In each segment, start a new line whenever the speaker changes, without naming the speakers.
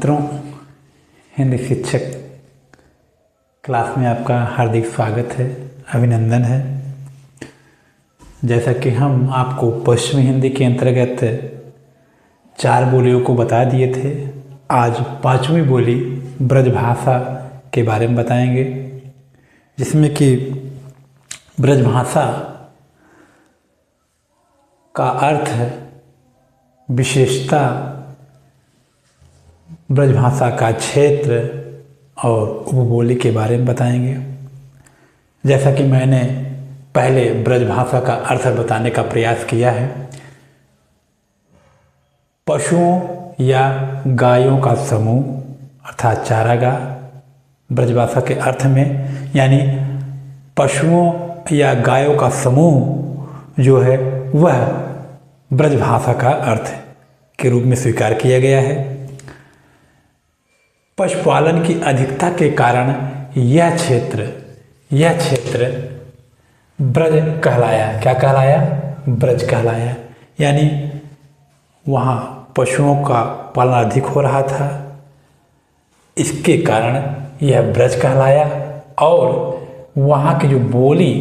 मित्रों, हिंदी शिक्षक क्लास में आपका हार्दिक स्वागत है, अभिनंदन है। जैसा कि हम आपको पश्चिमी हिंदी के अंतर्गत 4 बोलियों को बता दिए थे, आज 5वीं बोली ब्रजभाषा के बारे में बताएंगे, जिसमें कि ब्रजभाषा का अर्थ है विशेषता, ब्रजभाषा का क्षेत्र और उपबोली के बारे में बताएंगे। जैसा कि मैंने पहले ब्रजभाषा का अर्थ बताने का प्रयास किया है, पशुओं या गायों का समूह अर्थात चारागाह ब्रजभाषा के अर्थ में, यानी पशुओं या गायों का समूह जो है वह ब्रजभाषा का अर्थ के रूप में स्वीकार किया गया है। पशुपालन की अधिकता के कारण यह क्षेत्र ब्रज कहलाया। क्या कहलाया? ब्रज कहलाया। यानी वहाँ पशुओं का पालन अधिक हो रहा था, इसके कारण यह ब्रज कहलाया और वहाँ की जो बोली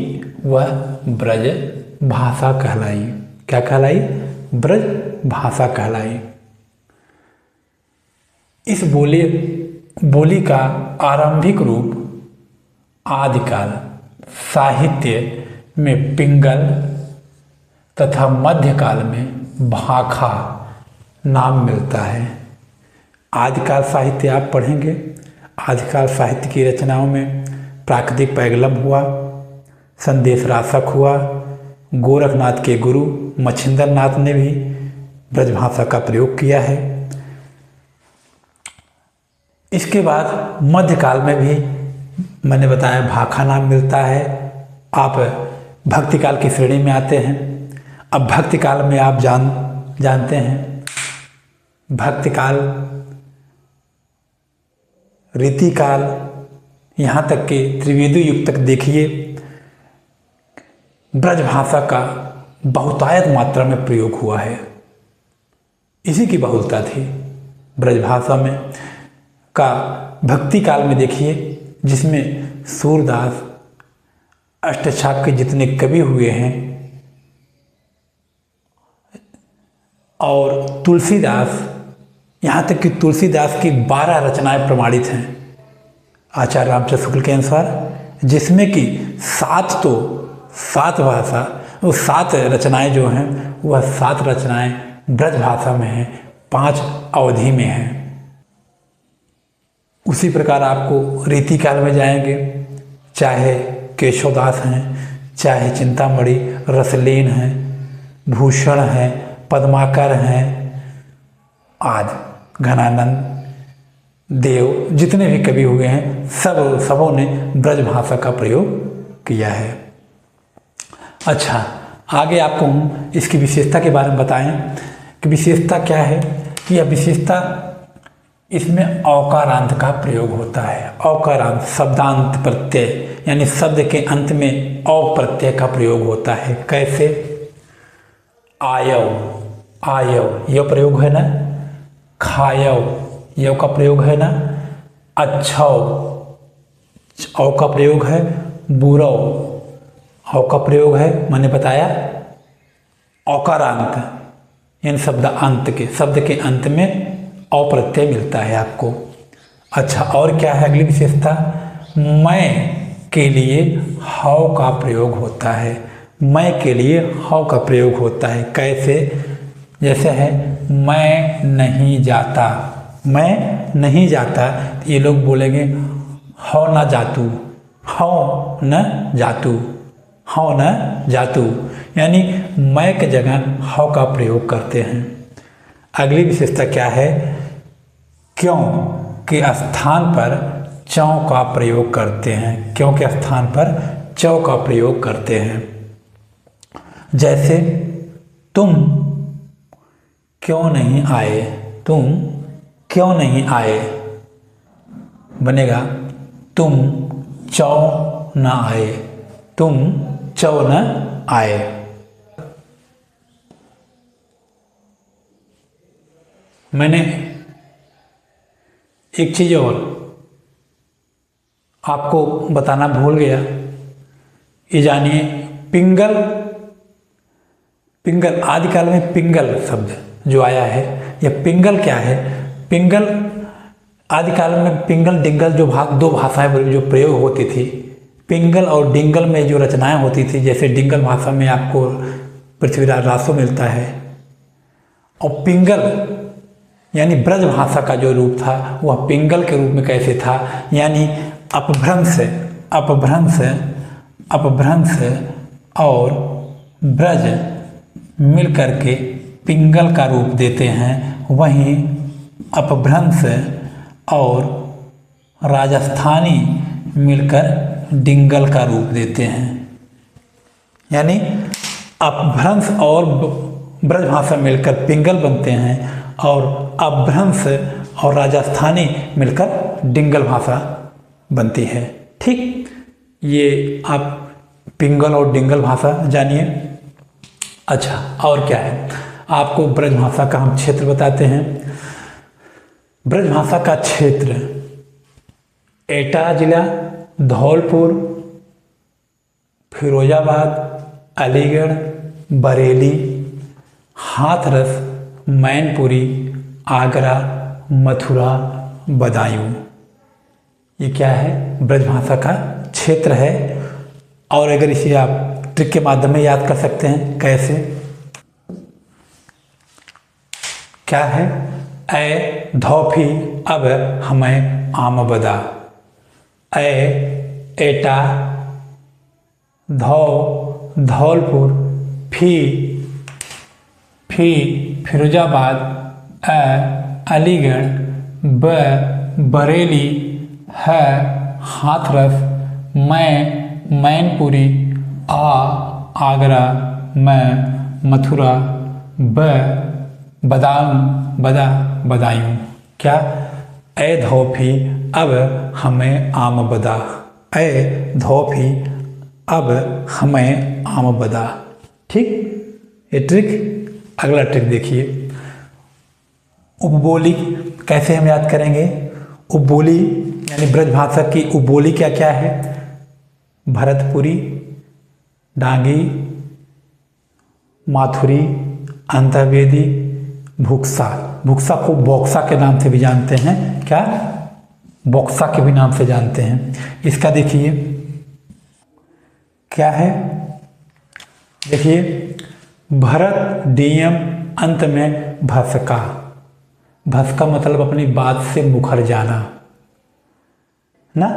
वह ब्रज भाषा कहलाई। क्या कहलाई? ब्रज भाषा कहलाई। इस बोली का आरंभिक रूप आदिकाल साहित्य में पिंगल तथा मध्यकाल में भाखा नाम मिलता है। आदिकाल साहित्य आप पढ़ेंगे, आदिकाल साहित्य की रचनाओं में प्राकृतिक पैगलम हुआ, संदेश रासक हुआ, गोरखनाथ के गुरु मच्छिंद्र नाथ ने भी ब्रजभाषा का प्रयोग किया है। इसके बाद मध्यकाल में भी मैंने बताया भाखा नाम मिलता है। आप भक्तिकाल की श्रेणी में आते हैं। अब भक्तिकाल में आप जानते हैं, भक्तिकाल, रीतिकाल, यहाँ तक कि त्रिवेदी युग तक देखिए ब्रजभाषा का बहुतायत मात्रा में प्रयोग हुआ है। इसी की बहुलता थी ब्रजभाषा में। का भक्ति काल में देखिए, जिसमें सूरदास, अष्टछाप के जितने कवि हुए हैं और तुलसीदास, यहाँ तक कि तुलसीदास की 12 रचनाएं प्रमाणित हैं आचार्य रामचंद्र शुक्ल के अनुसार, जिसमें कि 7 भाषा, वो 7 रचनाएं जो हैं वह 7 रचनाएं ब्रजभाषा में हैं, 5 अवधि में हैं। उसी प्रकार आपको रीतिकाल में जाएंगे, चाहे केशवदास हैं, चाहे चिंतामणि, रसलीन हैं, भूषण हैं, पद्माकर हैं, आदि घनानंद देव, जितने भी कवि हुए हैं सबों ने ब्रजभाषा का प्रयोग किया है। अच्छा, आगे आपको हम इसकी विशेषता के बारे में बताएं कि विशेषता क्या है। यह विशेषता, इसमें औकारांत का प्रयोग होता है। औकारांत शब्दांत प्रत्यय, यानी शब्द के अंत में औ प्रत्यय का प्रयोग होता है। कैसे? आयव यह प्रयोग है ना, खायव यह का प्रयोग है ना, अच्छव औ का प्रयोग है, बुरव औ का प्रयोग है। मैंने बताया औकारांत यानी शब्द के अंत में अप्रत्यय मिलता है आपको। अच्छा, और क्या है अगली विशेषता? मैं के लिए हव का प्रयोग होता है। मैं के लिए हव का प्रयोग होता है। कैसे? जैसे है मैं नहीं जाता, मैं नहीं जाता, ये लोग बोलेंगे हव न जातू, हव न जातू, हव न जातू, यानी मैं के जगह हव का प्रयोग करते हैं। अगली विशेषता क्या है? क्यों के स्थान पर चौ का प्रयोग करते हैं। क्यों के स्थान पर चौ का प्रयोग करते हैं। जैसे तुम क्यों नहीं आए, तुम क्यों नहीं आए बनेगा तुम चौ न आए, तुम चौ न आए। मैंने एक चीज़ और आपको बताना भूल गया, ये जानिए पिंगल, पिंगल आदिकाल में पिंगल शब्द जो आया है, यह पिंगल क्या है? पिंगल आदिकाल में पिंगल डिंगल जो दो भाषाएं जो प्रयोग होती थी, पिंगल और डिंगल में जो रचनाएं होती थी, जैसे डिंगल भाषा में आपको पृथ्वीराज रासो मिलता है, और पिंगल यानी ब्रज भाषा का जो रूप था वह पिंगल के रूप में कैसे था, यानी अपभ्रंश, अपभ्रंश, अपभ्रंश और ब्रज मिल करके पिंगल का रूप देते हैं। वहीं अपभ्रंश और राजस्थानी मिलकर डिंगल का रूप देते हैं। यानी अपभ्रंश और ब्रज भाषा मिलकर पिंगल बनते हैं और अपभ्रंश और राजस्थानी मिलकर डिंगल भाषा बनती है। ठीक, ये आप पिंगल और डिंगल भाषा जानिए। अच्छा, और क्या है? आपको ब्रज भाषा का हम क्षेत्र बताते हैं। ब्रज भाषा का क्षेत्र एटा जिला, धौलपुर, फिरोजाबाद, अलीगढ़, बरेली, हाथरस, मैनपुरी, आगरा, मथुरा, बदायूं, ये क्या है? ब्रज भाषा का क्षेत्र है। और अगर इसे आप ट्रिक के माध्यम में याद कर सकते हैं, कैसे? क्या है? ए धौफी अब हमें आम बदा, ए एटा, धौ धौलपुर, फी फिरोजाबाद, अलीगढ़, बरेली, है हाथरस, मैनपुरी, आगरा, मथुरा, बदायूं। क्या? ए धौफी अब हमें आम बदा, ए धौफी अब हमें आम बदा। ठीक, ये ट्रिक। अगला ट्रिक देखिए, उपबोली कैसे हम याद करेंगे? उपबोली यानी ब्रज भाषा की उपबोली क्या क्या है? भरतपुरी, डांगी, माथुरी, अंतर्वेदी, भुक्सा। भुक्सा को बॉक्सा के नाम से भी जानते हैं। क्या? बॉक्सा के भी नाम से जानते हैं। इसका देखिए क्या है? देखिए, भरत डीयम अंत में भस्का। भस्का मतलब अपनी बात से मुखर जाना ना।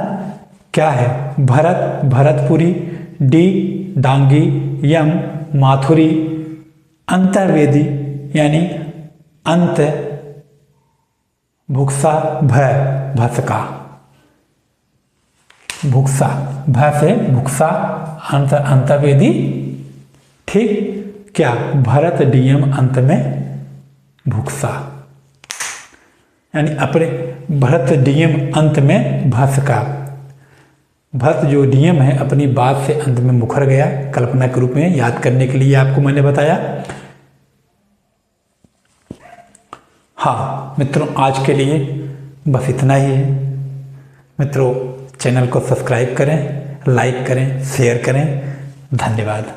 क्या है? भरत भरतपुरी, डी डांगी, यम माथुरी, अंतर्वेदी यानी अंत, भुक्सा भस्का। भुक्सा भ से भुक्सा, अंतर्वेदी। ठीक, क्या? भरत डीयम अंत में भुक्सा, यानी अपने भरत डीयम अंत में भस्का। भरत जो डीयम है अपनी बात से अंत में मुखर गया। कल्पना के रूप में याद करने के लिए आपको मैंने बताया। हाँ मित्रों, आज के लिए बस इतना ही है। मित्रों, चैनल को सब्सक्राइब करें, लाइक करें, शेयर करें। धन्यवाद।